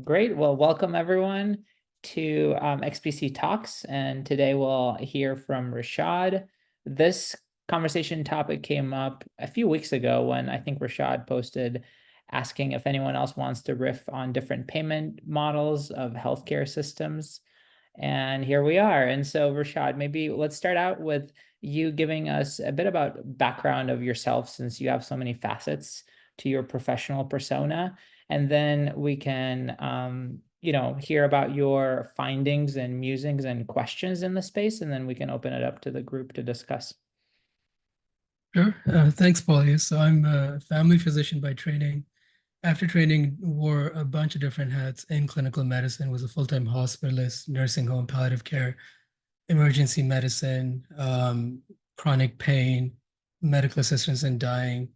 Great. Well, welcome everyone to XPC Talks. And today we'll hear from Rishad. This conversation topic came up a few weeks ago when I think Rishad posted asking if anyone else wants to riff on different payment models of healthcare systems. And here we are. And so, Rishad, maybe let's start out with you giving us a bit about background of yourself, since you have so many facets to your professional persona. And then we can, hear about your findings and musings and questions in the space, and then we can open it up to the group to discuss. Sure. Thanks, Paulie. So I'm a family physician by training. After training, wore a bunch of different hats in clinical medicine, was a full-time hospitalist, nursing home, palliative care, emergency medicine, chronic pain, medical assistance in dying,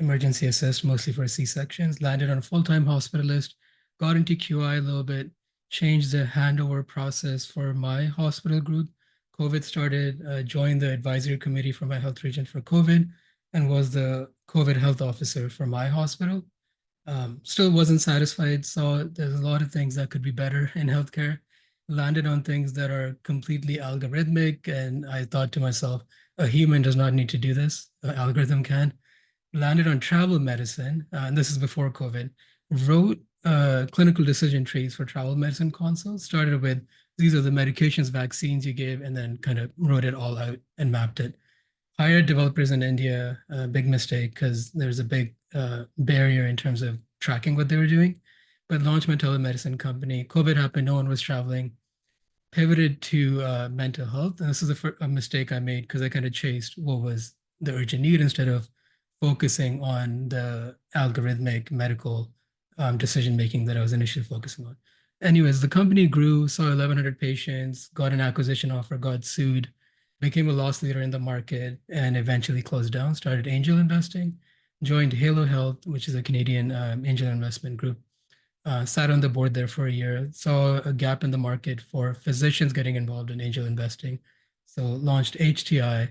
emergency assist, mostly for C-sections. Landed on a full-time hospitalist, got into QI a little bit, changed the handover process for my hospital group. COVID started, joined the advisory committee for my health region for COVID, and was the COVID health officer for my hospital. Still wasn't satisfied. Saw there's a lot of things that could be better in healthcare. Landed on things that are completely algorithmic, and I thought to myself, a human does not need to do this. An algorithm can. Landed on travel medicine, and this is before COVID. Wrote clinical decision trees for travel medicine consults. Started with these are the medications, vaccines you give, and then kind of wrote it all out and mapped it. Hired developers in India, a big mistake because there's a big barrier in terms of tracking what they were doing. But launched my telemedicine company. COVID happened, no one was traveling. Pivoted to mental health. And this is a mistake I made because I kind of chased what was the urgent need instead of focusing on the algorithmic medical decision making that I was initially focusing on. Anyways, the company grew, saw 1,100 patients, got an acquisition offer, got sued, became a loss leader in the market, and eventually closed down, started angel investing, joined Halo Health, which is a Canadian angel investment group. Sat on the board there for a year, saw a gap in the market for physicians getting involved in angel investing. So launched HTI,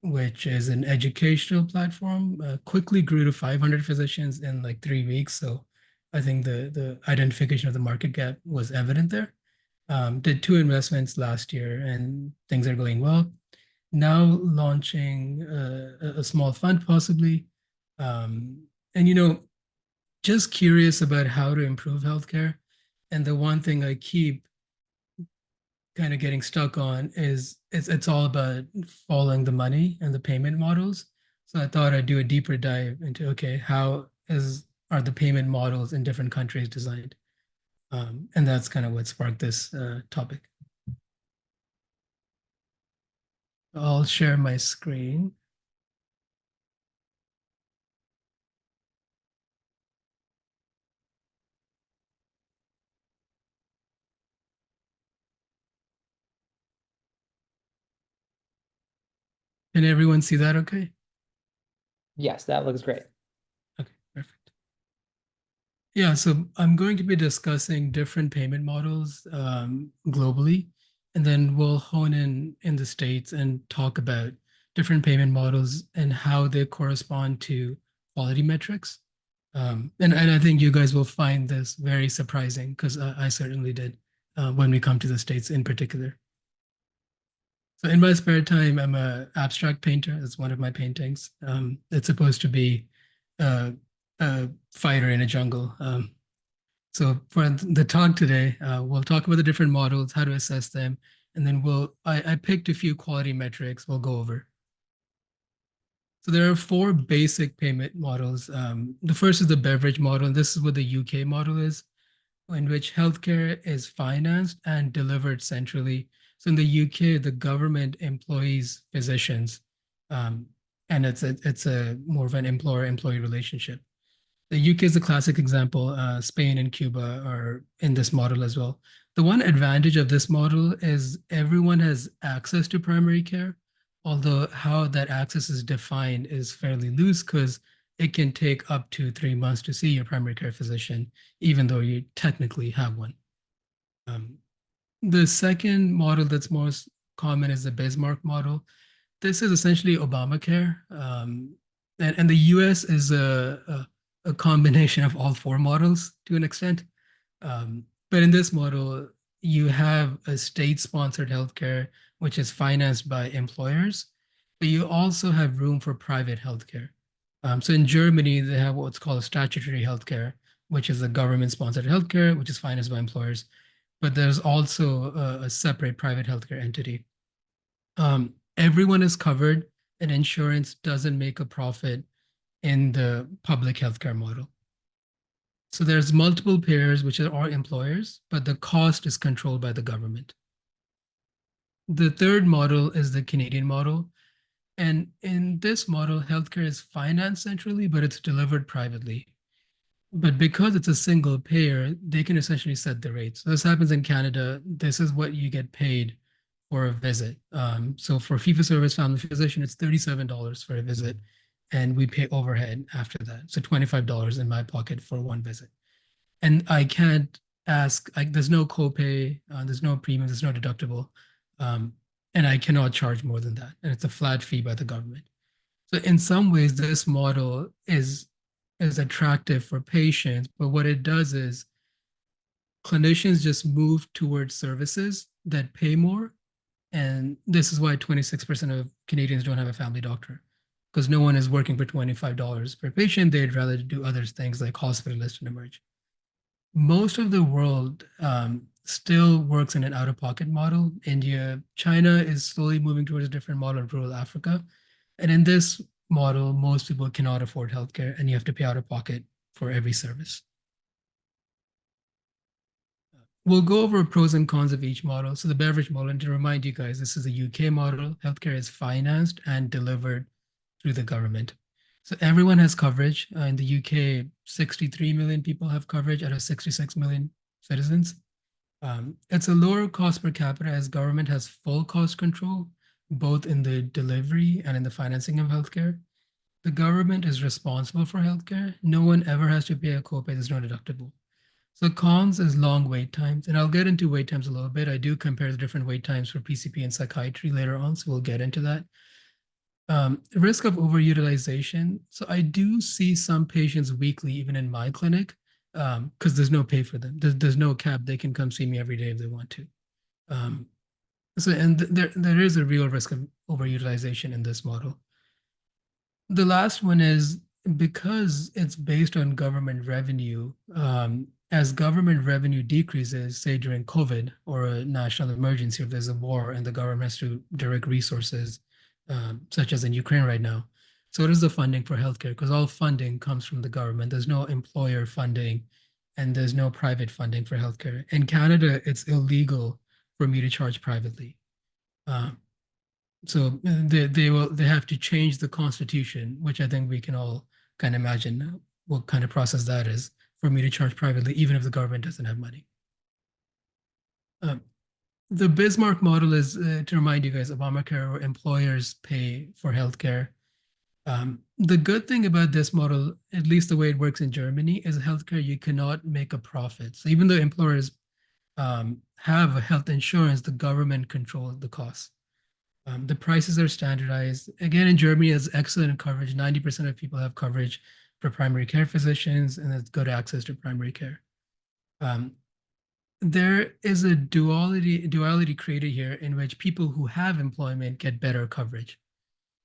which is an educational platform, quickly grew to 500 physicians in like 3 weeks. So I think the identification of the market gap was evident there. Did two investments last year and things are going well. Now launching a small fund possibly. And just curious about how to improve healthcare. And the one thing I keep kind of getting stuck on is it's all about following the money and the payment models. So I thought I'd do a deeper dive into okay, how is are the payment models in different countries designed? And that's kind of what sparked this topic. I'll share my screen. Can everyone see that okay? Yes, that looks great. Okay, perfect. Yeah, so I'm going to be discussing different payment models globally, and then we'll hone in the States and talk about different payment models and how they correspond to quality metrics. And I think you guys will find this very surprising because I certainly did when we come to the States in particular. So in my spare time, I'm a abstract painter. It's one of my paintings. It's supposed to be uh, a fighter in a jungle. So for the talk today, we'll talk about the different models, how to assess them, and then I picked a few quality metrics we'll go over. So there are four basic payment models. The first is the beverage model, and this is what the UK model is, in which healthcare is financed and delivered centrally. So in the UK, the government employs physicians, um, and it's a more of an employer-employee relationship. The UK is a classic example. Spain and Cuba are in this model as well. The one advantage of this model is everyone has access to primary care, although how that access is defined is fairly loose because it can take up to 3 months to see your primary care physician, even though you technically have one. Um, the second model that's most common is the Bismarck model. This is essentially Obamacare. And the US is a combination of all four models to an extent. But in this model, you have a state-sponsored healthcare, which is financed by employers, but you also have room for private healthcare. So in Germany, they have what's called statutory healthcare, which is a government-sponsored healthcare, which is financed by employers. But there's also a separate private healthcare entity. Everyone is covered, and insurance doesn't make a profit in the public healthcare model. So there's multiple payers, which are all employers, but the cost is controlled by the government. The third model is the Canadian model. And in this model, healthcare is financed centrally, but it's delivered privately. But because it's a single payer, they can essentially set the rates. So this happens in Canada. This is what you get paid for a visit. So for fee-for-service family physician, it's $37 for a visit, and we pay overhead after that. So $25 in my pocket for one visit. And I can't ask, like, there's no copay, there's no premium, there's no deductible, and I cannot charge more than that. And it's a flat fee by the government. So in some ways, this model is attractive for patients, but what it does is clinicians just move towards services that pay more. And this is why 26% of Canadians don't have a family doctor, because no one is working for $25 per patient. They'd rather do other things like hospitalist and emerge. Most of the world still works in an out-of-pocket model. India, China is slowly moving towards a different model in rural Africa. And in this model, most people cannot afford healthcare, and you have to pay out of pocket for every service. We'll go over pros and cons of each model. So the beverage model, and to remind you guys, this is a UK model. Healthcare is financed and delivered through the government. So everyone has coverage. In the UK, 63 million people have coverage out of 66 million citizens. It's a lower cost per capita as government has full cost control, both in the delivery and in the financing of healthcare. The government is responsible for healthcare. No one ever has to pay a copay. There's no deductible. So cons is long wait times, and I'll get into wait times a little bit. I do compare the different wait times for PCP and psychiatry later on, so we'll get into that. Risk of overutilization. So I do see some patients weekly, even in my clinic, because there's no pay for them. There's no cap. They can come see me every day if they want to. And there is a real risk of overutilization in this model. The last one is because it's based on government revenue. As government revenue decreases, say during COVID or a national emergency, if there's a war and the government has to direct resources, such as in Ukraine right now. So it is the funding for healthcare, because all funding comes from the government. There's no employer funding and there's no private funding for healthcare. In Canada, it's illegal for me to charge privately. So they have to change the constitution, which I think we can all kind of imagine what kind of process that is for me to charge privately, even if the government doesn't have money. The Bismarck model is, to remind you guys, Obamacare, where employers pay for healthcare. The good thing about this model, at least the way it works in Germany, is healthcare, you cannot make a profit. So even though employers have a health insurance, the government controls the costs. The prices are standardized. Again, in Germany, it's excellent coverage. 90% of people have coverage for primary care physicians, and it's good access to primary care. There is a duality created here in which people who have employment get better coverage.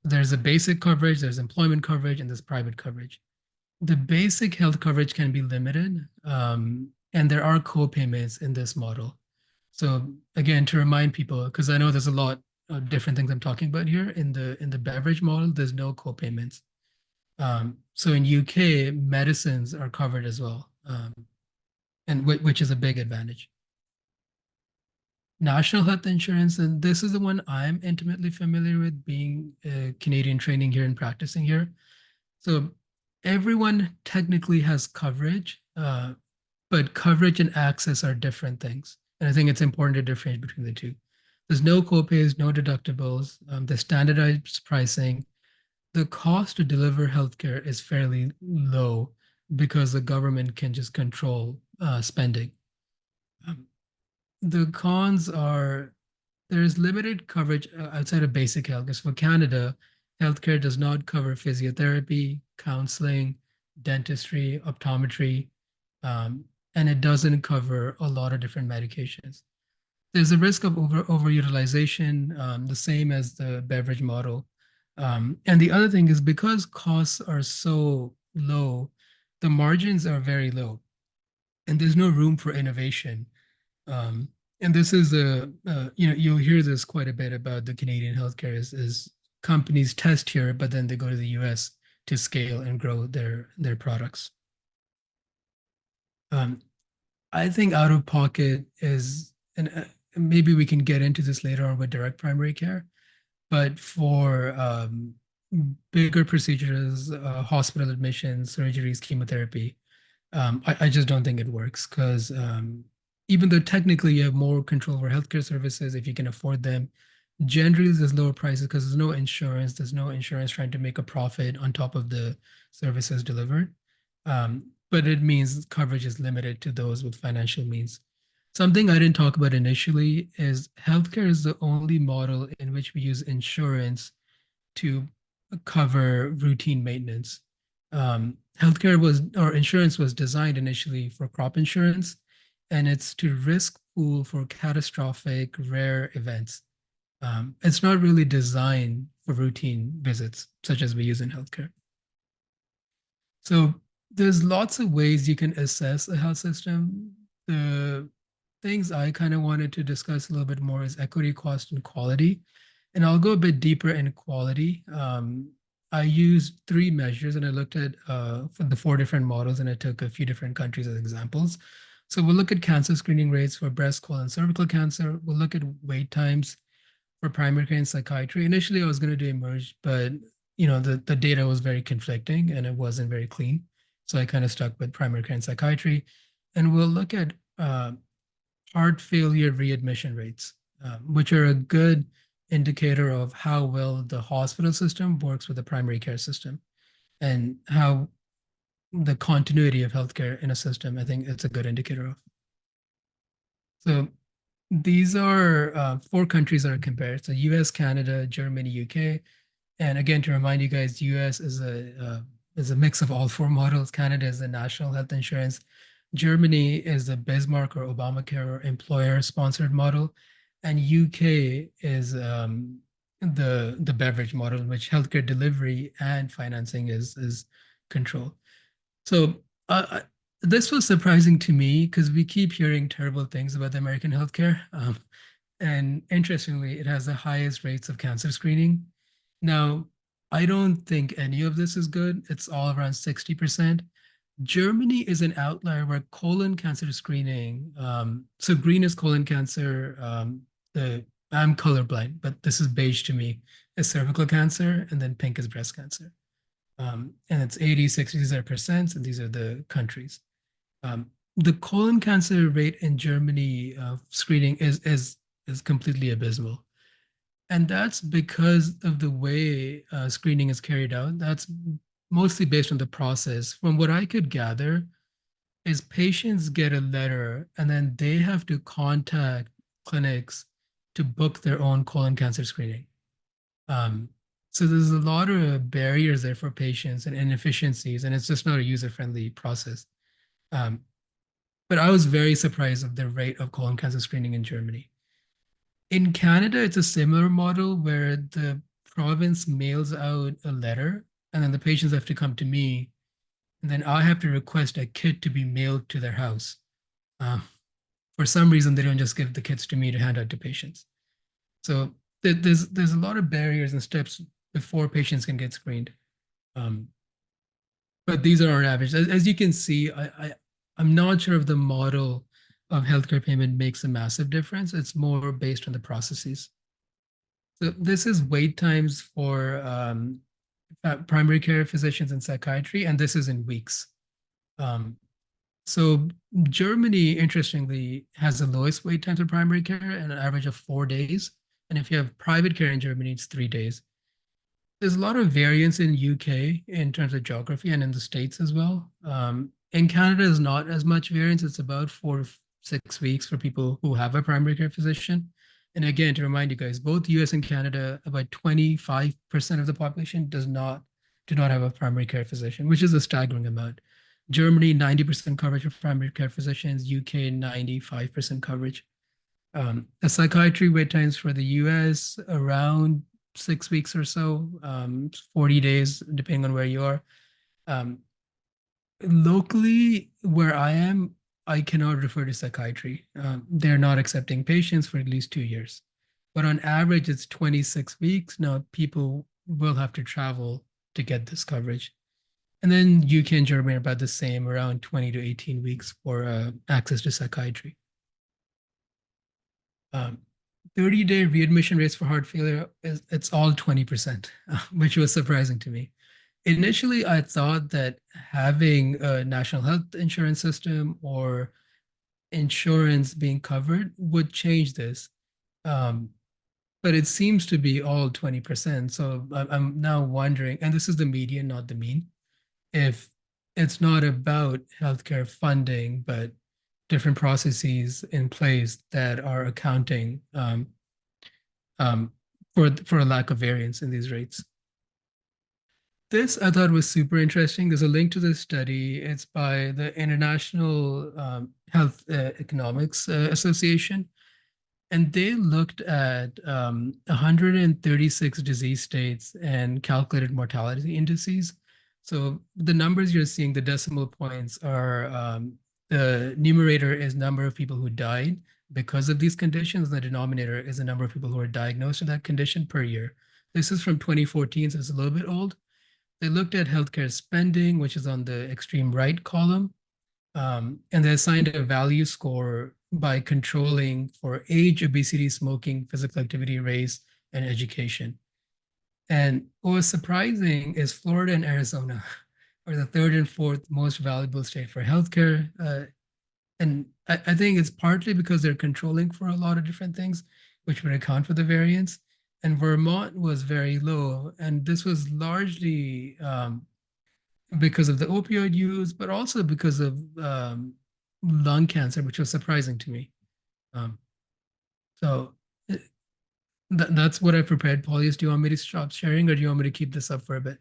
There's a basic coverage, there's employment coverage, and there's private coverage. The basic health coverage can be limited, and there are co-payments in this model. So again, to remind people, because I know there's a lot of different things I'm talking about here, in the beverage model, there's no co-payments. So in UK, medicines are covered as well, and which is a big advantage. National health insurance, and this is the one I'm intimately familiar with, being Canadian training here and practicing here. So everyone technically has coverage, but coverage and access are different things. And I think it's important to differentiate between the two. There's no copays, no deductibles, the standardized pricing. The cost to deliver healthcare is fairly low because the government can just control spending. The cons are there's limited coverage outside of basic health. Because for Canada, healthcare does not cover physiotherapy, counseling, dentistry, optometry, um, and it doesn't cover a lot of different medications. There's a risk of overutilization, the same as the beverage model. And the other thing is because costs are so low, the margins are very low, and there's no room for innovation. Um, and this is you'll hear this quite a bit about the Canadian healthcare is companies test here, but then they go to the US to scale and grow their products. Um, I think out of pocket is, and maybe we can get into this later on with direct primary care, but for bigger procedures, hospital admissions, surgeries, chemotherapy, I just don't think it works because even though technically you have more control over healthcare services if you can afford them, generally there's lower prices because there's no insurance. There's no insurance trying to make a profit on top of the services delivered. But it means coverage is limited to those with financial means. Something I didn't talk about initially is healthcare is the only model in which we use insurance to cover routine maintenance. Healthcare was, or insurance was designed initially for crop insurance, and it's to risk pool for catastrophic rare events. It's not really designed for routine visits, such as we use in healthcare. So there's lots of ways you can assess a health system. The things I kind of wanted to discuss a little bit more is equity, cost, and quality. And I'll go a bit deeper in quality. I used three measures and I looked at for the four different models and I took a few different countries as examples. So we'll look at cancer screening rates for breast, colon, cervical cancer. We'll look at wait times for primary care and psychiatry. Initially, I was going to do emerge, but the data was very conflicting and it wasn't very clean. So I kind of stuck with primary care and psychiatry. And we'll look at heart failure readmission rates, which are a good indicator of how well the hospital system works with the primary care system and how the continuity of healthcare in a system, I think it's a good indicator of. So these are four countries that are compared. So US, Canada, Germany, UK. And again, to remind you guys, US is a mix of all four models. Canada is the national health insurance. Germany is the Bismarck or Obamacare or employer-sponsored model, and UK is the beverage model, in which healthcare delivery and financing is controlled. So this was surprising to me because we keep hearing terrible things about the American healthcare. And interestingly, it has the highest rates of cancer screening. Now, I don't think any of this is good. It's all around 60%. Germany is an outlier where colon cancer screening, so green is colon cancer, I'm colorblind, but this is beige to me, is cervical cancer, and then pink is breast cancer. And it's 80, 60, these are percents, and these are the countries. The colon cancer rate in Germany screening is completely abysmal. And that's because of the way screening is carried out. That's mostly based on the process. From what I could gather, is patients get a letter and then they have to contact clinics to book their own colon cancer screening. So there's a lot of barriers there for patients and inefficiencies, and it's just not a user-friendly process. But I was very surprised of the rate of colon cancer screening in Germany. In Canada, it's a similar model where the province mails out a letter and then the patients have to come to me and then I have to request a kit to be mailed to their house. For some reason, they don't just give the kits to me to hand out to patients. So there's a lot of barriers and steps before patients can get screened. But these are our average. As you can see, I'm not sure if the model of healthcare payment makes a massive difference. It's more based on the processes. So this is wait times for primary care physicians and psychiatry, and this is in weeks. So Germany, interestingly, has the lowest wait times for primary care, an average of 4 days. And if you have private care in Germany, it's 3 days. There's a lot of variance in UK in terms of geography and in the States as well. In Canada, is not as much variance. It's about 4 to 6 weeks for people who have a primary care physician. And again, to remind you guys, both US and Canada, about 25% of the population do not have a primary care physician, which is a staggering amount. Germany, 90% coverage of primary care physicians, UK, 95% coverage. The psychiatry wait times for the US around 6 weeks or so, 40 days, depending on where you are. Um, Locally, where I am, I cannot refer to psychiatry. They're not accepting patients for at least 2 years. But on average, it's 26 weeks. Now, people will have to travel to get this coverage. And then UK and Germany are about the same, around 20 to 18 weeks for access to psychiatry. 30-day readmission rates for heart failure, it's all 20%, which was surprising to me. Initially, I thought that having a national health insurance system or insurance being covered would change this. Um, but it seems to be all 20%. So I'm now wondering, and this is the median, not the mean, if it's not about healthcare funding, but different processes in place that are accounting um, for a lack of variance in these rates. This I thought was super interesting. There's a link to this study. It's by the International Health Economics Association, and they looked at 136 disease states and calculated mortality indices. So the numbers you're seeing, the decimal points are the numerator is number of people who died because of these conditions. The denominator is the number of people who are diagnosed with that condition per year. This is from 2014, so it's a little bit old. They looked at healthcare spending, which is on the extreme right column, and they assigned a value score by controlling for age, obesity, smoking, physical activity, race, and education. And what was surprising is Florida and Arizona are the third and fourth most valuable state for healthcare. And I think it's partly because they're controlling for a lot of different things, which would account for the variance. And Vermont was very low. And this was largely because of the opioid use, but also because of lung cancer, which was surprising to me. Um, so that's what I prepared. Paulius, do you want me to stop sharing or do you want me to keep this up for a bit?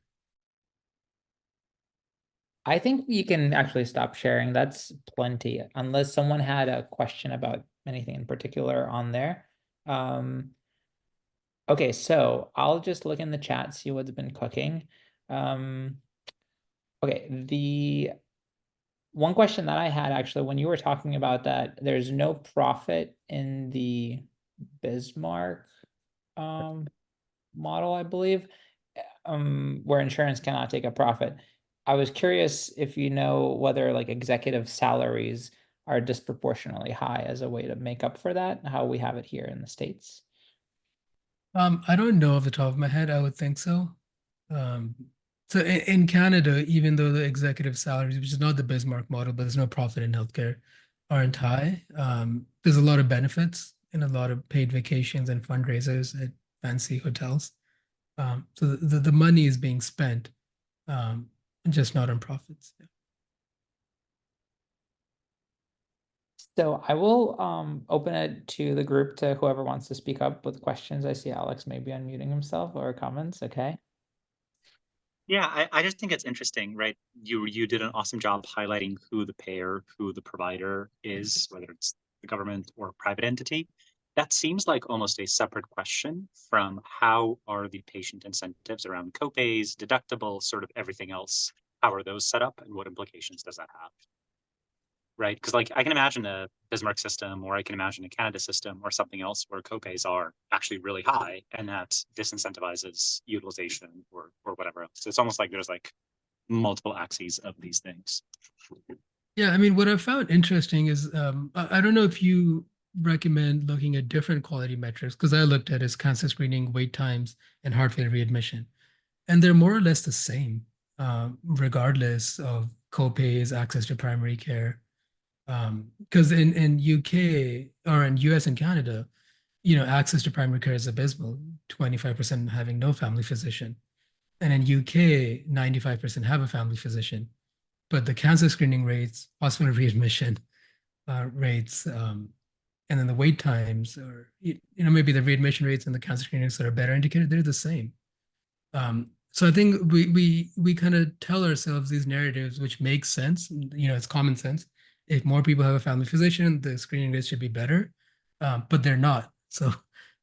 I think you can actually stop sharing. That's plenty, unless someone had a question about anything in particular on there. Um, okay, so I'll just look in the chat, see what's been cooking. Um, okay, the one question that I had actually when you were talking about that, there's no profit in the Bismarck model, I believe, where insurance cannot take a profit. I was curious if you know whether like executive salaries are disproportionately high as a way to make up for that, how we have it here in the States. I don't know off the top of my head. I would think so. Um, so in Canada, even though the executive salaries, which is not the Bismarck model, but there's no profit in healthcare, aren't high, there's a lot of benefits and a lot of paid vacations and fundraisers at fancy hotels. So the money is being spent, just not on profits. Yeah. So I will open it to the group to whoever wants to speak up with questions. I see Alex maybe unmuting himself or comments. Okay. Yeah, I just think it's interesting, right? You did an awesome job highlighting who the payer, who the provider is, whether it's the government or a private entity. That seems like almost a separate question from how are the patient incentives around copays, deductibles, sort of everything else. How are those set up and what implications does that have? Right? Because like I can imagine a Bismarck system or I can imagine a Canada system or something else where copays are actually really high and that disincentivizes utilization or whatever else. So it's almost like there's like multiple axes of these things. Yeah, I mean, what I found interesting is I don't know if you recommend looking at different quality metrics because I looked at is cancer screening, wait times, and heart failure readmission, and they're more or less the same, regardless of copays, access to primary care. Because in UK or in US and Canada, access to primary care is abysmal. 25% having no family physician, and in UK, 95% have a family physician. But the cancer screening rates, hospital readmission rates, and then the wait times, or maybe the readmission rates and the cancer screenings that are better indicated, they're the same. So I think we kind of tell ourselves these narratives, which makes sense. It's common sense. If more people have a family physician, the screening rates should be better, but they're not. So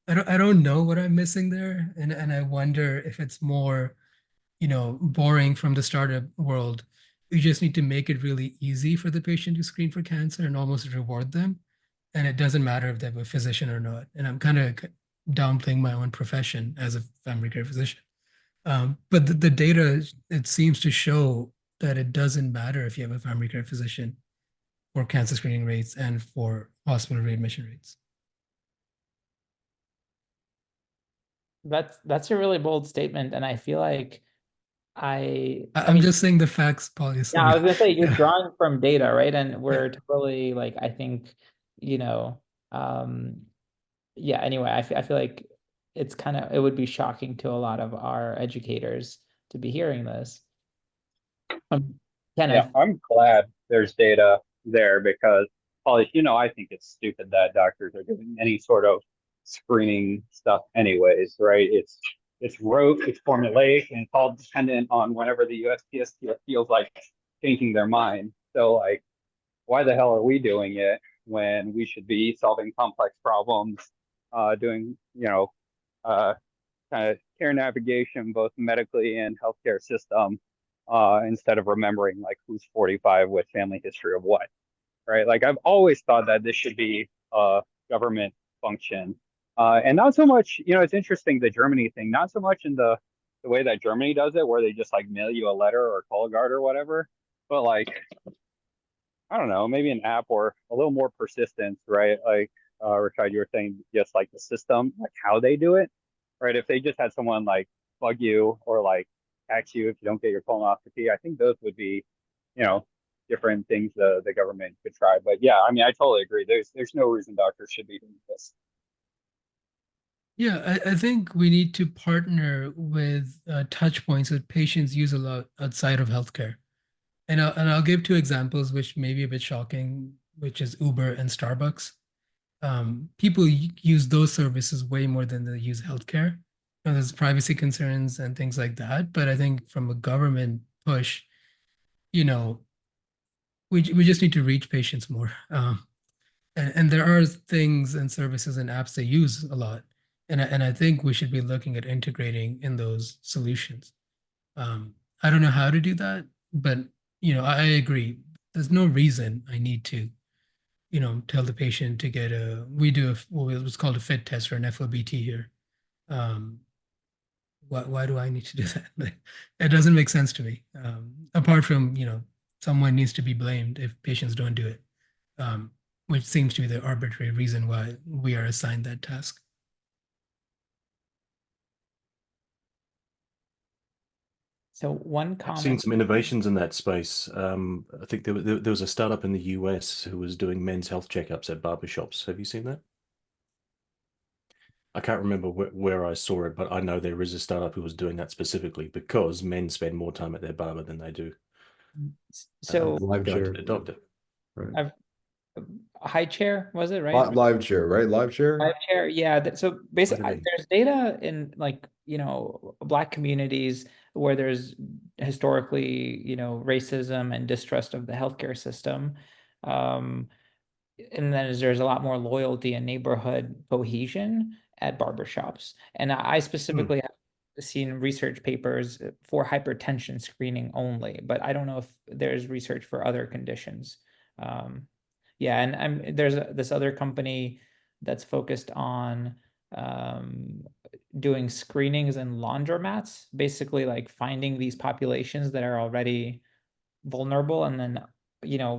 I don't know what I'm missing there, and I wonder if it's more, boring from the startup world. We just need to make it really easy for the patient to screen for cancer and almost reward them, and it doesn't matter if they have a physician or not. And I'm kind of downplaying my own profession as a family care physician. But the data, it seems to show that it doesn't matter if you have a family care physician for cancer screening rates and for hospital readmission rates. That's a really bold statement, and I feel like I I'm mean, just saying the facts, Paul. yeah, I was gonna say you're Yeah. drawing from data, right? And Yeah. we're totally like, I think, yeah, anyway, I feel like it would be shocking to a lot of our educators to be hearing this. Ken, Yeah, I'm glad there's data there because, Paul, I think it's stupid that doctors are doing any sort of screening stuff anyways, right? It's rote, it's formulaic, and it's all dependent on whenever the USPSTF feels like changing their mind. So like, why the hell are we doing it when we should be solving complex problems, doing, uh, kind of care navigation, both medically and healthcare system, instead of remembering like who's 45 with family history of what, right? Like I've always thought that this should be a government function, and not so much. It's interesting, the Germany thing, not so much in the way that Germany does it, where they just like mail you a letter or call a guard or whatever, but like I don't know, maybe an app or a little more persistence, right? Like Rishad, you were saying, just like the system, like how they do it, right? If they just had someone like bug you or like tax you if you don't get your colonoscopy, I think those would be, you know, different things the government could try. But yeah, I mean, I totally agree. There's no reason doctors should be doing this. Yeah, I think we need to partner with touch points that patients use a lot outside of healthcare. And I'll give two examples, which may be a bit shocking, which is Uber and Starbucks. People use those services way more than they use healthcare. There's privacy concerns and things like that. But I think from a government push, you know, we just need to reach patients more. And there are things and services and apps they use a lot. And I think we should be looking at integrating in those solutions. I don't know how to do that, but I agree. There's no reason I need to, tell the patient to get we do what's called a fit test or an FOBT here. Um, why do I need to do that? Like, it doesn't make sense to me. Apart from, someone needs to be blamed if patients don't do it, which seems to be the arbitrary reason why we are assigned that task. so one I've seen comment. some innovations in that space. I think there was a startup in the US who was doing men's health checkups at barbershops. Have you seen that? I can't remember where I saw it, but I know there is a startup who was doing that specifically because men spend more time at their barber than they do So Live going to chair. the doctor. Right. I've high chair, was it right? Live chair, right? Live chair. Live chair, yeah. So basically, What do you mean? there's data in like Black communities where there's historically racism and distrust of the healthcare system, um, and then there's a lot more loyalty and neighborhood cohesion at barbershops. And I specifically have seen research papers for hypertension screening only, but I don't know if there's research for other conditions. Yeah, and there's this other company that's focused on doing screenings in laundromats, basically like finding these populations that are already vulnerable and then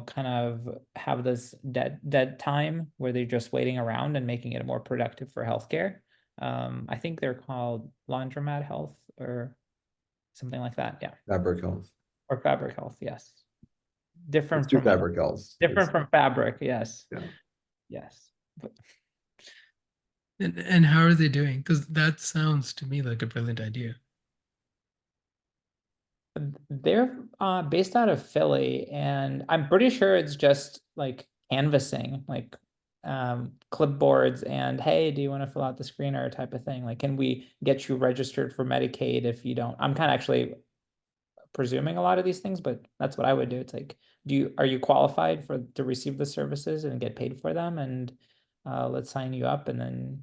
kind of have this dead time where they're just waiting around and making it more productive for healthcare. I think they're called laundromat health or something like that. Yeah, Fabric health. or fabric health. Yes, different Let's do from fabric health. different from fabric. Yes, Yeah. yes. But And how are they doing? Because that sounds to me like a brilliant idea. they're based out of Philly, and I'm pretty sure it's just like canvassing, like clipboards and, hey, do you want to fill out the screener type of thing? Like, can we get you registered for Medicaid if you don't? I'm kind of actually presuming a lot of these things, but that's what I would do. It's like, are you qualified to receive the services and get paid for them? And let's sign you up and then,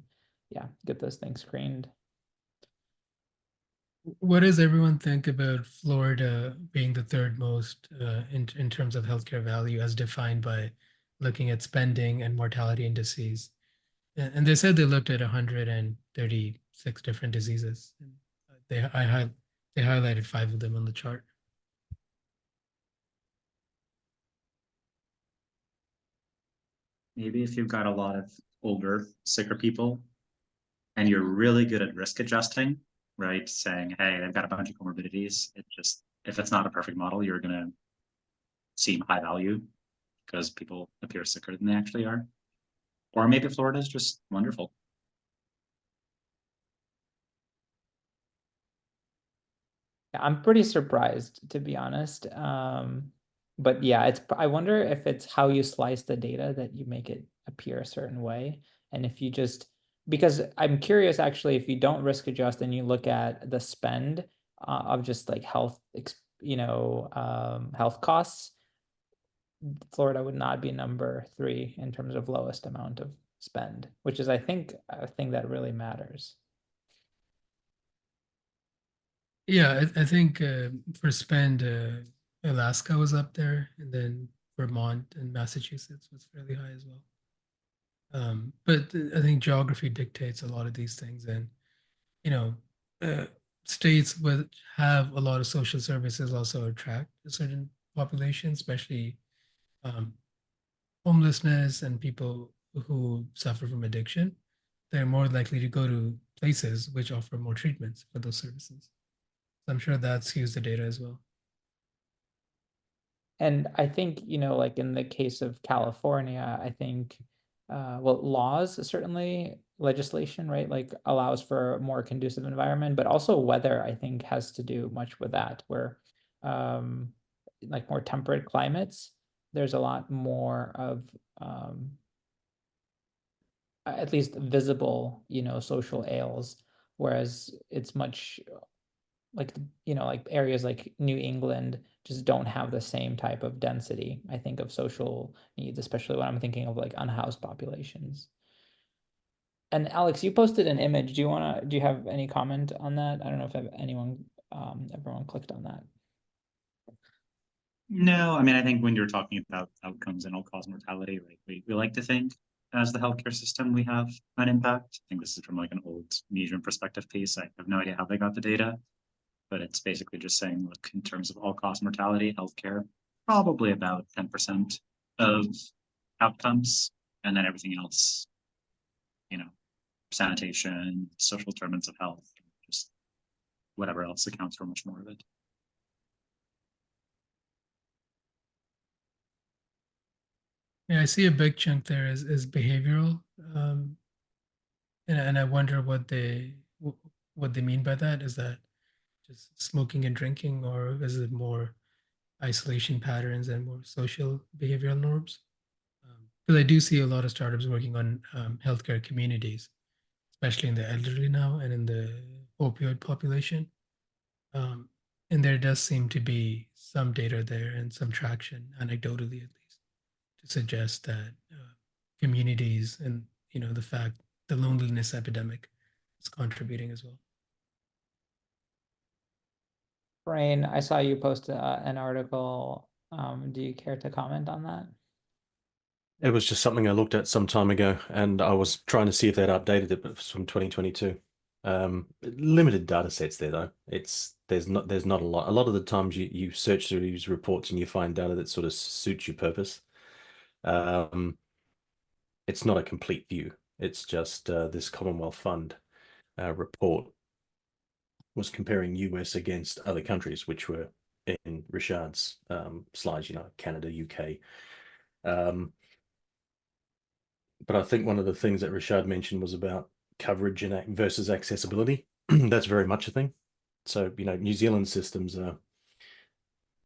yeah, get those things screened. What does everyone think about Florida being the third most in terms of healthcare value as defined by looking at spending and mortality indices? And they said they looked at 136 different diseases. And they highlighted 5 of them on the chart. Maybe if you've got a lot of older, sicker people and you're really good at risk adjusting, right? Saying, hey, they've got a bunch of comorbidities. It just, if it's not a perfect model, you're going to seem high value because people appear sicker than they actually are. Or maybe Florida is just wonderful. I'm pretty surprised, to be honest. But yeah, I wonder if it's how you slice the data that you make it appear a certain way. And if you because I'm curious actually, if you don't risk adjust and you look at the spend of just like health, health costs, Florida would not be number 3 in terms of lowest amount of spend, which is, I think, a thing that really matters. Yeah, I think for spend, Alaska was up there, and then Vermont and Massachusetts was fairly high as well. But I think geography dictates a lot of these things, and you know, uh, states which have a lot of social services also attract a certain population, especially um, homelessness and people who suffer from addiction. They're more likely to go to places which offer more treatments for those services. So I'm sure that skews the data as well. And I think, like in the case of California, I think, well, laws, certainly legislation, right, like allows for a more conducive environment, but also weather, I think, has to do much with that, where like more temperate climates, there's a lot more of at least visible, social ails, whereas it's much like like areas like New England just don't have the same type of density, I think, of social needs, especially when I'm thinking of like unhoused populations. And Alex, you posted an image. Do you have any comment on that? I don't know if everyone clicked on that. No, I mean, I think when you're talking about outcomes and all-cause mortality, right, we like to think as the healthcare system we have an impact. I think this is from like an old Bayesian perspective piece. I have no idea how they got the data, but it's basically just saying, look, in terms of all-cause mortality, healthcare, probably about 10% of outcomes, and then everything else, sanitation, social determinants of health, just whatever else accounts for much more of it. Yeah, I see a big chunk there is behavioral, and I wonder what they mean by that. Is that just smoking and drinking, or is it more isolation patterns and more social behavioral norms? Because I do see a lot of startups working on healthcare communities, especially in the elderly now and in the opioid population. Um, and there does seem to be some data there and some traction, anecdotally at least, to suggest that communities and the fact the loneliness epidemic is contributing as well. Brain, I saw you post an article. Do you care to comment on that? It was just something I looked at some time ago, and I was trying to see if they'd updated it, but it's from 2022. Limited data sets there though. There's not a lot. A lot of the times you search through these reports and you find data that sort of suits your purpose. It's not a complete view. It's just this Commonwealth Fund report was comparing US against other countries, which were in Rishad's slides, Canada, UK. But I think one of the things that Rishad mentioned was about coverage and versus accessibility. That's very much a thing. So, New Zealand systems are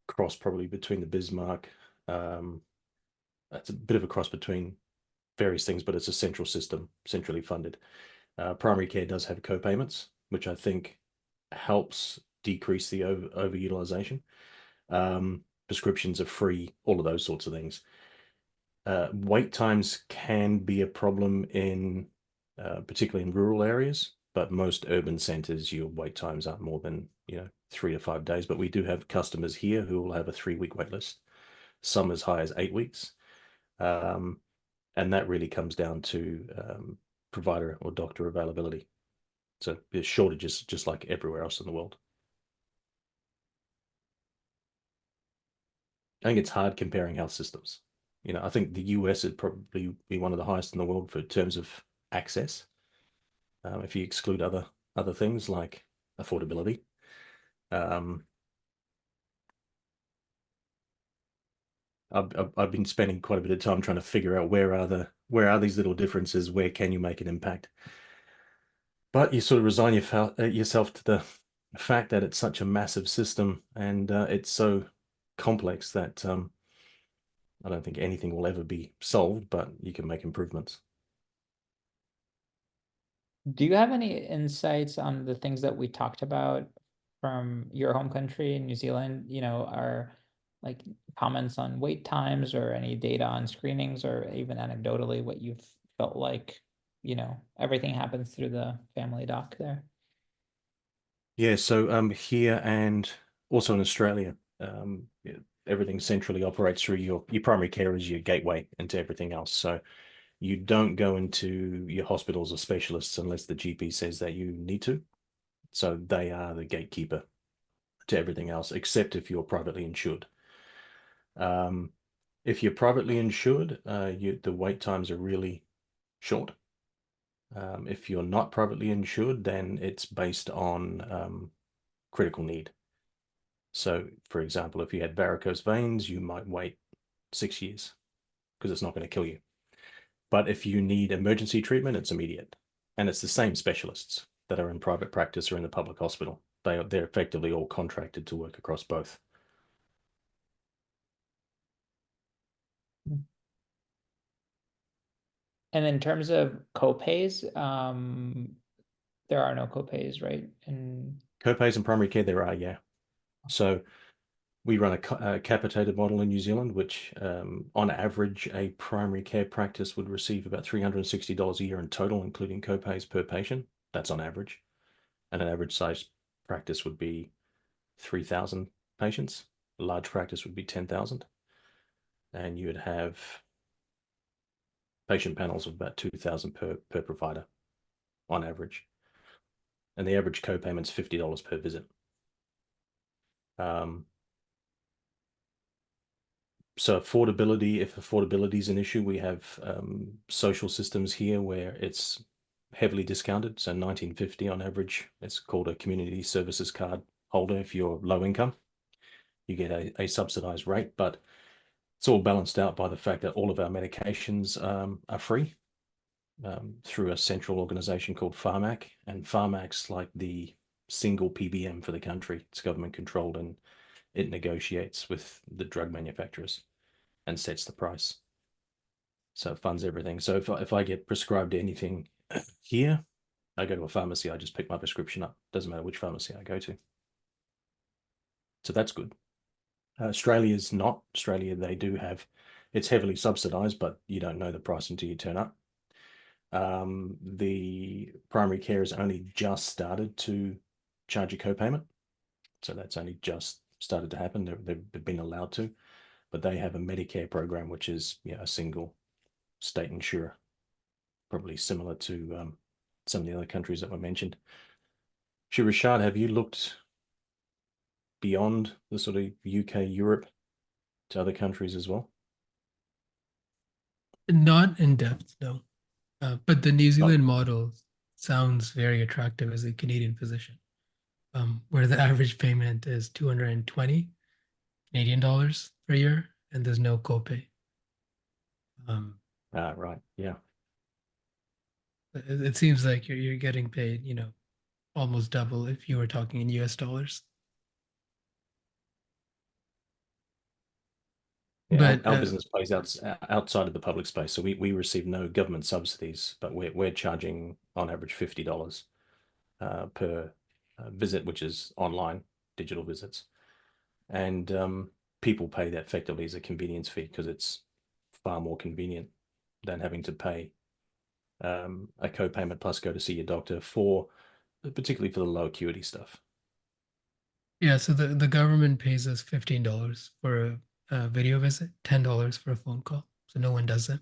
cross probably between the Bismarck. That's a bit of a cross between various things, but it's a central system, centrally funded. Primary care does have co-payments, which I think helps decrease the overutilization. Prescriptions are free, all of those sorts of things. Wait times can be a problem in particularly in rural areas, but most urban centers, your wait times aren't more than 3 to 5 days. But we do have customers here who will have a 3-week wait list, some as high as 8 weeks, and that really comes down to provider or doctor availability. So there's shortages just like everywhere else in the world. I think it's hard comparing health systems. I think the US would probably be one of the highest in the world for terms of access. If you exclude other things like affordability. I've been spending quite a bit of time trying to figure out where are these little differences, where can you make an impact. But you sort of resign yourself to the fact that it's such a massive system and it's so complex that I don't think anything will ever be solved, but you can make improvements. Do you have any insights on the things that we talked about from your home country in New Zealand? Are like comments on wait times or any data on screenings, or even anecdotally what you've felt like, everything happens through the family doc there? Yeah, so here and also in Australia, everything centrally operates through your primary care is your gateway into everything else. So you don't go into your hospitals or specialists unless the GP says that you need to. So they are the gatekeeper to everything else, except if you're privately insured. If you're privately insured, the wait times are really short. If you're not privately insured, then it's based on critical need. So, for example, if you had varicose veins, you might wait 6 years because it's not going to kill you. But if you need emergency treatment, it's immediate. And it's the same specialists that are in private practice or in the public hospital. They're effectively all contracted to work across both. And in terms of copays, there are no copays, right? And Copays in primary care, there are, yeah. So we run a capitated model in New Zealand, which on average, a primary care practice would receive about $360 a year in total, including copays per patient. That's on average. And an average size practice would be 3,000 patients. A large practice would be 10,000. And you would have patient panels of about 2,000 per provider on average. And the average copayment's $50 per visit. So affordability, if affordability is an issue, we have social systems here where it's heavily discounted. So 1950 on average, it's called a community services card holder. If you're low income, you get a subsidized rate, but it's all balanced out by the fact that all of our medications are free through a central organization called Pharmac. And Pharmac's like the single PBM for the country. It's government controlled and it negotiates with the drug manufacturers and sets the price. So it funds everything. So if I get prescribed anything here, I go to a pharmacy, I just pick my prescription up. Doesn't matter which pharmacy I go to. So that's good. Australia's not. Australia, they do have, it's heavily subsidized, but you don't know the price until you turn up. The primary care has only just started to charge a copayment. So that's only just started to happen. They've been allowed to, but they have a Medicare program, which is a single state insurer, probably similar to some of the other countries that were mentioned. Rishad, have you looked beyond the sort of UK, Europe to other countries as well? Not in depth, no. But the New Zealand model sounds very attractive as a Canadian physician, where the average payment is 220 Canadian dollars per year, and there's no copay. Right, yeah. It seems like you're getting paid, almost double if you were talking in US dollars. Yeah, But our business plays outside of the public space, so we receive no government subsidies, but we're charging on average $50 per visit, which is online digital visits, and people pay that effectively as a convenience fee because it's far more convenient than having to pay a co-payment plus go to see your doctor for, particularly for the low acuity stuff. yeah, so the government pays us $15 for a video visit, $10 for a phone call. So no one does it.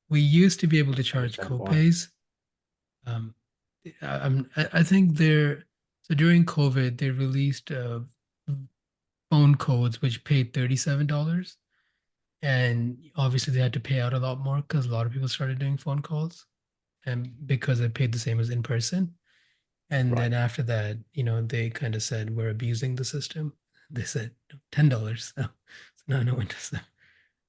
We used to be able to charge Understand why. copays. I think so during COVID they released phone codes which paid $37, and obviously they had to pay out a lot more because a lot of people started doing phone calls, and because it paid the same as in person. And Right. then after that, they kind of said we're abusing the system. They said $10. So now no one does that.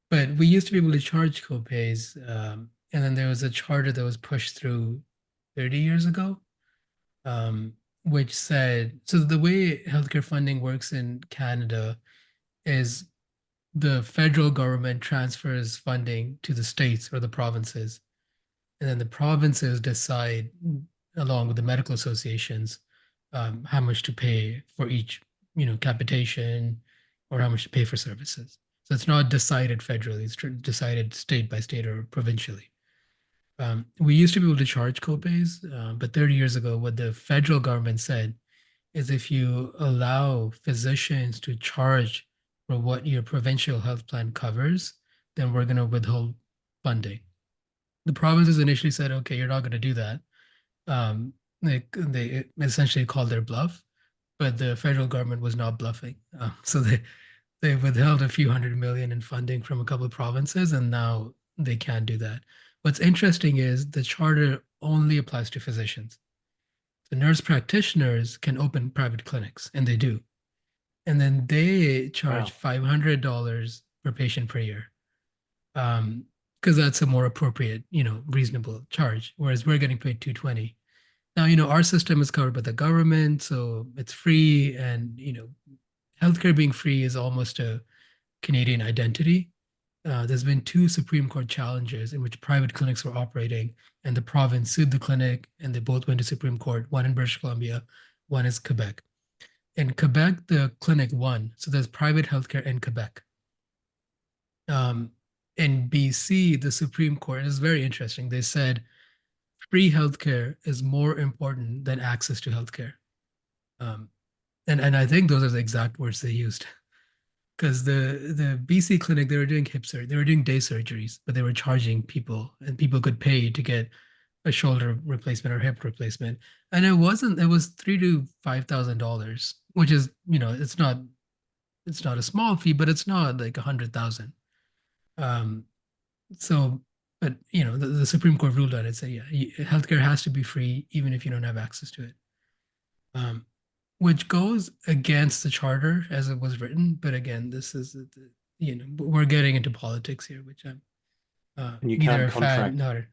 But we used to be able to charge copays, and then there was a charter that was pushed through 30 years ago, which said so the way healthcare funding works in Canada is the federal government transfers funding to the states or the provinces, and then the provinces decide, along with the medical associations, how much to pay for each, capitation, or how much to pay for services. So it's not decided federally; it's decided state by state or provincially. We used to be able to charge copays, but 30 years ago, what the federal government said is if you allow physicians to charge for what your provincial health plan covers, then we're going to withhold funding. The provinces initially said, okay, you're not going to do that. They essentially called their bluff, but the federal government was not bluffing. So they withheld a few hundred million in funding from a couple of provinces, and now they can't do that. What's interesting is the charter only applies to physicians. The nurse practitioners can open private clinics, and they do. And then they charge Wow. $500 per patient per year, because that's a more appropriate, reasonable charge. Whereas we're getting paid $220. Now, our system is covered by the government, so it's free, and healthcare being free is almost a Canadian identity. There's been two Supreme Court challenges in which private clinics were operating, and the province sued the clinic, and they both went to Supreme Court. One in British Columbia, one is Quebec. In Quebec, the clinic won, so there's private healthcare in Quebec. In BC, the Supreme Court is very interesting. They said free healthcare is more important than access to healthcare. And I think those are the exact words they used. Because the BC clinic, they were doing they were doing day surgeries, but they were charging people, and people could pay to get a shoulder replacement or hip replacement. And it was $3,000 to $5,000, which is, it's not a small fee, but it's not like 100,000. So, but the Supreme Court ruled on it, said, yeah, healthcare has to be free, even if you don't have access to it. Which goes against the charter as it was written. But again, this is, we're getting into politics here, which I'm And you neither can't a fan contract. nor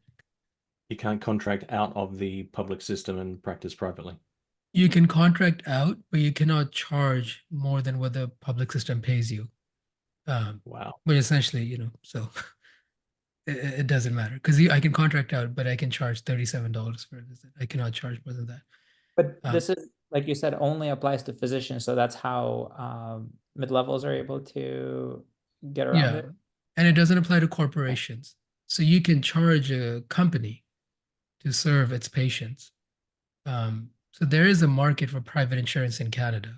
You can't contract out of the public system and practice privately. you can contract out, but you cannot charge more than what the public system pays you. Wow. But essentially, so it doesn't matter because I can contract out, but I can charge $37 for a visit. I cannot charge more than that. But this is, like you said, only applies to physicians, so that's how mid-levels are able to get around Yeah, it. and it doesn't apply to corporations. So you can charge a company to serve its patients. So there is a market for private insurance in Canada,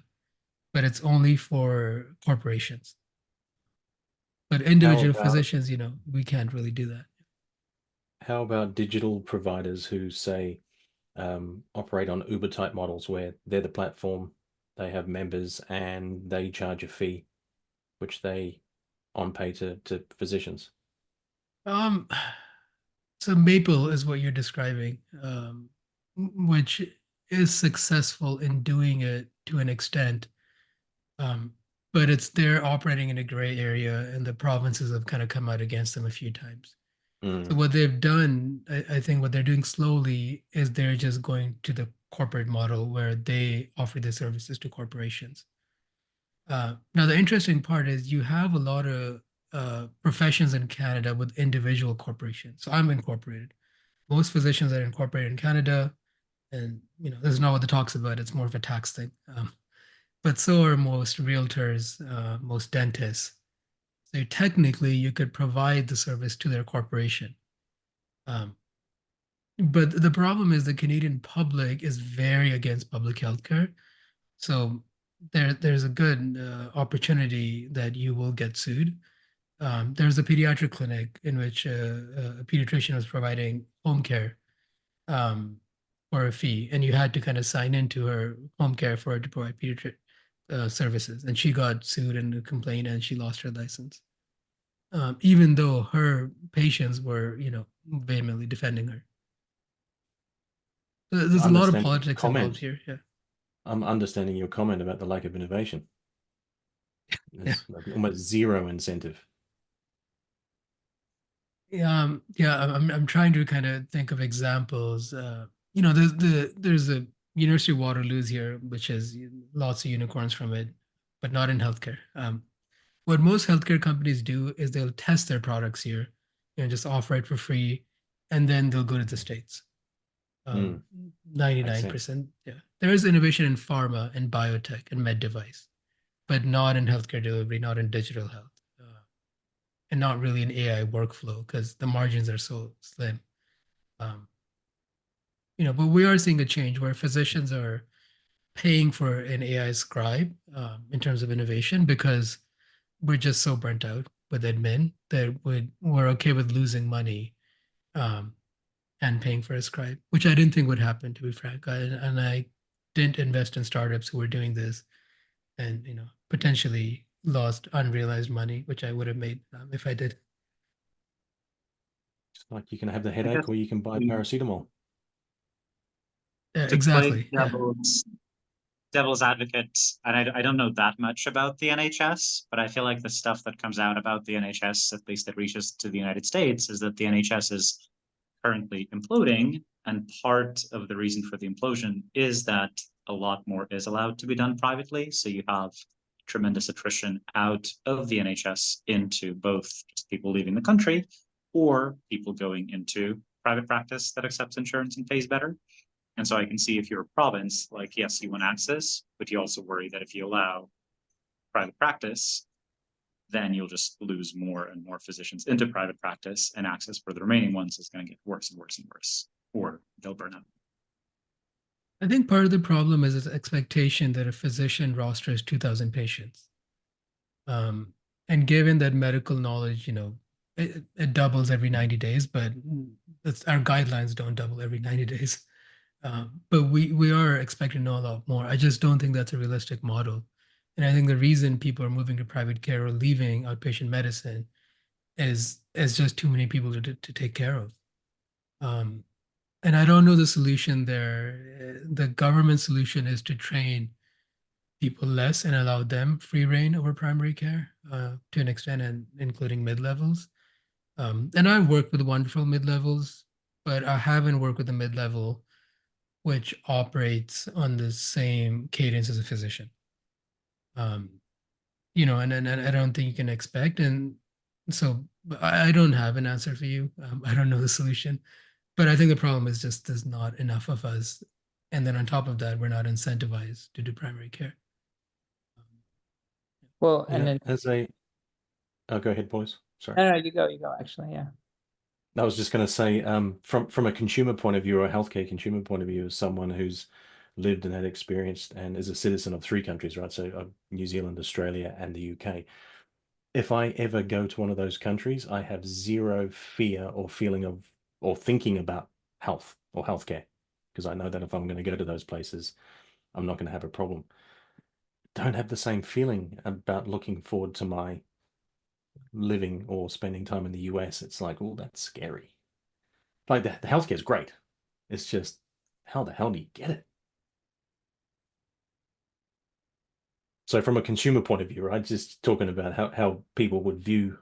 but it's only for corporations. But individual about- physicians, we can't really do that. How about digital providers who say operate on Uber type models where they're the platform, they have members, and they charge a fee, which they on pay to physicians? So Maple is what you're describing, which is successful in doing it to an extent. But they're operating in a gray area, and the provinces have kind of come out against them a few times. So what they've done, I think what they're doing slowly is they're just going to the corporate model where they offer their services to corporations. Now, the interesting part is you have a lot of professions in Canada with individual corporations. So I'm incorporated. Most physicians are incorporated in Canada, and this is not what the talk's about. It's more of a tax thing. But so are most realtors, most dentists. So technically, you could provide the service to their corporation. But the problem is the Canadian public is very against public healthcare. So there's a good opportunity that you will get sued. There's a pediatric clinic in which a pediatrician was providing home care for a fee, and you had to kind of sign into her home care for her to provide pediatric services. And she got sued and complained, and she lost her license, even though her patients were, vehemently defending her. There's a lot of Understanding your politics involved comment. here. Yeah. I'm understanding your comment about the lack of innovation. Yeah. There's almost zero incentive. I'm trying to kind of think of examples. There's a University of Waterloo's here, which has lots of unicorns from it, but not in healthcare. What most healthcare companies do is they'll test their products here, just offer it for free, and then they'll go to the States. Makes 99%. Yeah. There is innovation in pharma and biotech and med device, but not in healthcare delivery, not in digital health, and not really in AI workflow because the margins are so slim. But we are seeing a change where physicians are paying for an AI scribe in terms of innovation because we're just so burnt out with admin that we're okay with losing money and paying for a scribe, which I didn't think would happen, to be frank. And I didn't invest in startups who were doing this and, potentially lost unrealized money, which I would have made if I did. It's like you can have the I headache guess or you can buy to paracetamol. Exactly. play Yeah. devil's advocate, and I don't know that much about the NHS, but I feel like the stuff that comes out about the NHS, at least that reaches to the United States, is that the NHS is currently imploding. And part of the reason for the implosion is that a lot more is allowed to be done privately. So you have tremendous attrition out of the NHS into both just people leaving the country or people going into private practice that accepts insurance and pays better. And so I can see if you're a province, like, yes, you want access, but you also worry that if you allow private practice, then you'll just lose more and more physicians into private practice, and access for the remaining ones is going to get worse and worse and worse, or they'll burn out. I think part of the problem is this expectation that a physician rosters 2,000 patients. And given that medical knowledge, it doubles every 90 days, but our guidelines don't double every 90 days. But we are expected to know a lot more. I just don't think that's a realistic model. And I think the reason people are moving to private care or leaving outpatient medicine is just too many people to take care of. And I don't know the solution there. The government solution is to train people less and allow them free reign over primary care to an extent, and including mid levels. And I've worked with wonderful mid levels, but I haven't worked with a mid level which operates on the same cadence as a physician. And I don't think you can expect. And so I don't have an answer for you. I don't know the solution, but I think the problem is just there's not enough of us. And then on top of that, we're not incentivized to do primary care. Well, and Yeah, then oh, go ahead, boys. Sorry. no, you go, actually, yeah. I was just going to say, from a consumer point of view or a healthcare consumer point of view, as someone who's lived and had experience and is a citizen of 3 countries, right? So New Zealand, Australia, and the UK. If I ever go to one of those countries, I have zero fear or feeling of or thinking about health or healthcare, because I know that if I'm going to go to those places, I'm not going to have a problem. Don't have the same feeling about looking forward to my living or spending time in the US. It's like, oh, that's scary. Like the healthcare is great. It's just, how the hell do you get it? So from a consumer point of view, right, just talking about how people would view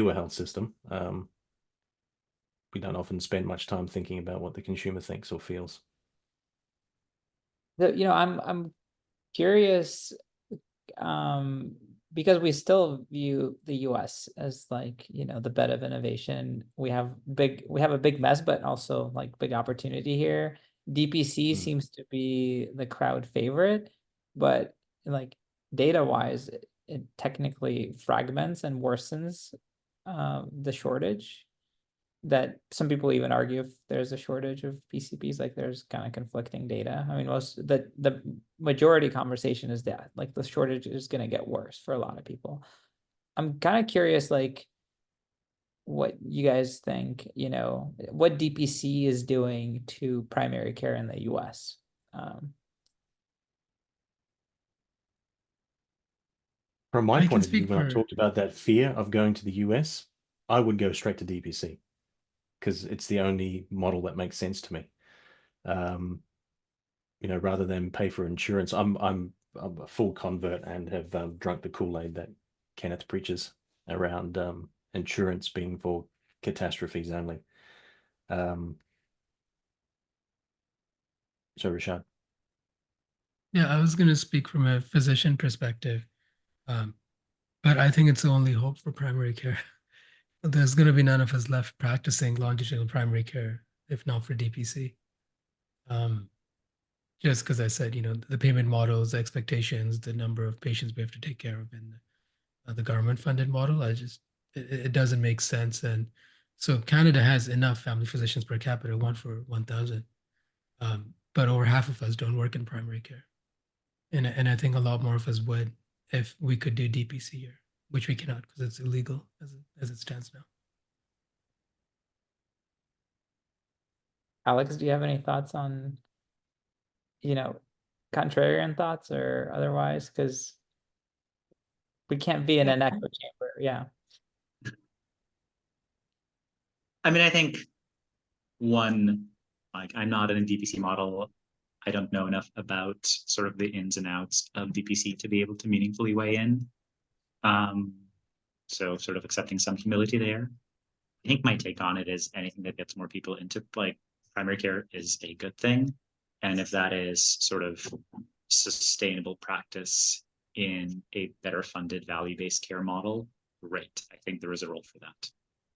a health system, we don't often spend much time thinking about what the consumer thinks or feels. I'm curious, because we still view the US as like, the bed of innovation. We have a big mess, but also like big opportunity here. DPC seems to be the crowd favorite, but like data wise, it technically fragments and worsens the shortage. That some people even argue if there's a shortage of PCPs, like there's kind of conflicting data. I mean, the majority conversation is that like the shortage is going to get worse for a lot of people. I'm kind of curious, like what you guys think, what DPC is doing to primary care in the US. From my I can point of view, speak when I for talked about that fear of going to the US, I would go straight to DPC because it's the only model that makes sense to me. Rather than pay for insurance, I'm a full convert and have drunk the Kool-Aid that Kenneth preaches around insurance being for catastrophes only. So Rishad. Yeah, I was going to speak from a physician perspective, but I think it's the only hope for primary care. There's going to be none of us left practicing longitudinal primary care if not for DPC. Just because I said, the payment models, the expectations, the number of patients we have to take care of in the government-funded model, it doesn't make sense. And so Canada has enough family physicians per capita, 1 for 1,000, but over half of us don't work in primary care. And I think a lot more of us would if we could do DPC here, which we cannot because it's illegal as it stands now. Alex, do you have any thoughts on, contrarian thoughts or otherwise? Because we can't be in an echo chamber. Yeah. I mean, I think one, like I'm not in a DPC model. I don't know enough about sort of the ins and outs of DPC to be able to meaningfully weigh in. So sort of accepting some humility there. I think my take on it is anything that gets more people into like primary care is a good thing. And if that is sort of sustainable practice in a better funded value-based care model, great. I think there is a role for that.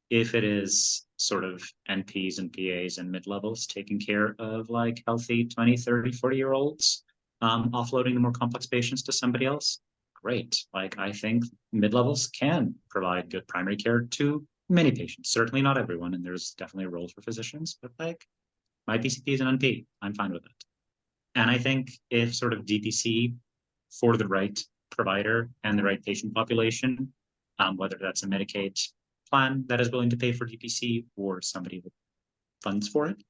If it is sort of NPs and PAs and mid-levels taking care of like healthy 20, 30, 40-year-olds, offloading the more complex patients to somebody else, great. Like I think mid-levels can provide good primary care to many patients, certainly not everyone, and there's definitely a role for physicians, but like my PCP is an NP, I'm fine with it. And I think if sort of DPC for the right provider and the right patient population, whether that's a Medicaid plan that is willing to pay for DPC or somebody with funds for it,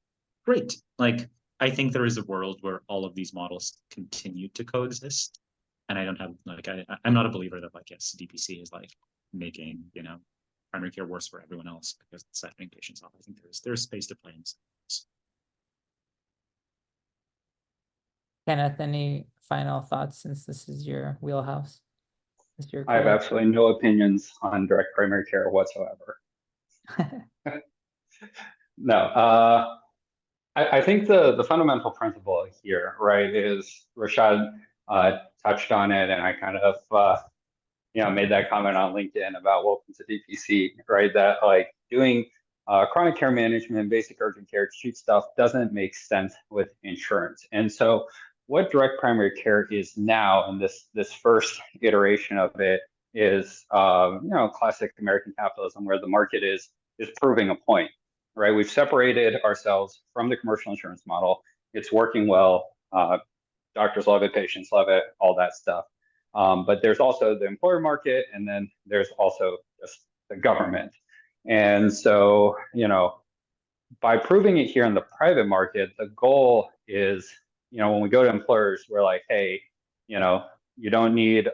great. Like I think there is a world where all of these models continue to coexist. And I don't have like I'm not a believer that like yes, DPC is like making primary care worse for everyone else because it's setting patients off. I think there's space to play in this. Kenneth, any final thoughts since this is your wheelhouse? I have absolutely no opinions on direct primary care whatsoever. No, I think the fundamental principle here, right, is Rishad touched on it, and I kind of made that comment on LinkedIn about welcome to DPC, right? That like doing chronic care management, basic urgent care, cheap stuff doesn't make sense with insurance. And so what direct primary care is now, and this first iteration of it is classic American capitalism, where the market is proving a point, right? We've separated ourselves from the commercial insurance model. It's working well. Doctors love it, patients love it, all that stuff. But there's also the employer market, and then there's also just the government. And so, by proving it here in the private market, the goal is, when we go to employers, we're like, hey, you don't need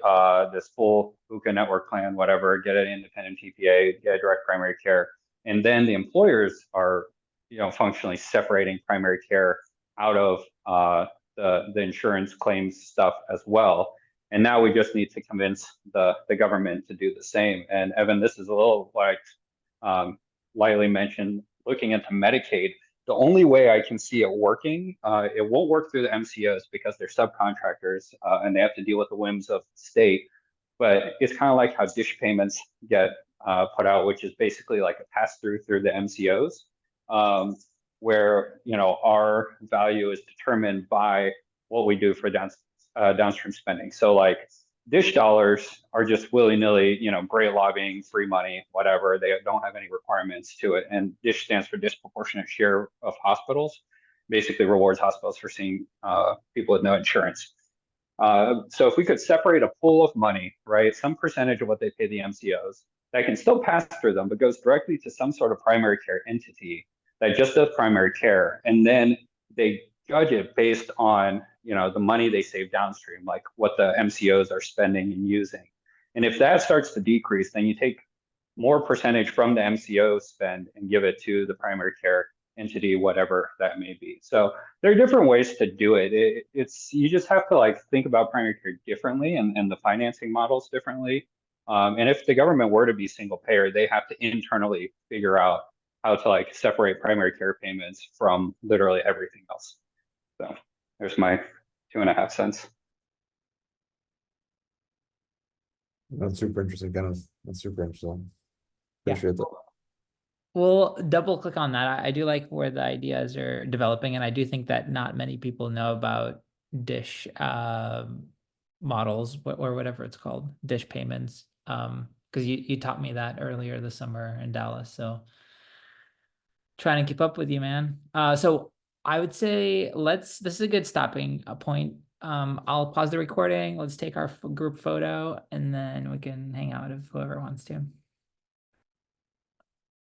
this full hookah network plan, whatever, get an independent TPA, get a direct primary care. And then the employers are, functionally separating primary care out of the insurance claims stuff as well. And now we just need to convince the government to do the same. And Evan, this is a little like lightly mentioned, looking into Medicaid, The only way I can see it working, it won't work through the MCOs because they're subcontractors and they have to deal with the whims of the state. But it's kind of like how dish payments get put out, which is basically like a pass through the MCOs, where our value is determined by what we do for downstream spending. So like dish dollars are just willy-nilly, great lobbying, free money, whatever. They don't have any requirements to it. And dish stands for disproportionate share of hospitals, basically rewards hospitals for seeing people with no insurance. So if we could separate a pool of money, right, some percentage of what they pay the MCOs, that can still pass through them, but goes directly to some sort of primary care entity that just does primary care, and then they judge it based on the money they save downstream, like what the MCOs are spending and using. And if that starts to decrease, then you take more percentage from the MCO spend and give it to the primary care entity, whatever that may be. So there are different ways to do it. It's you just have to like think about primary care differently and the financing models differently. And if the government were to be single payer, they have to internally figure out how to like separate primary care payments from literally everything else. So there's my 2.5 cents. That's super interesting, Kenneth. That's super interesting. Yeah. Appreciate that. We'll double click on that. I do like where the ideas are developing, and I do think that not many people know about dish models or whatever it's called, dish payments. Because you taught me that earlier this summer in Dallas. So trying to keep up with you, man. So I would say this is a good stopping point. I'll pause the recording. Let's take our group photo and then we can hang out if whoever wants to.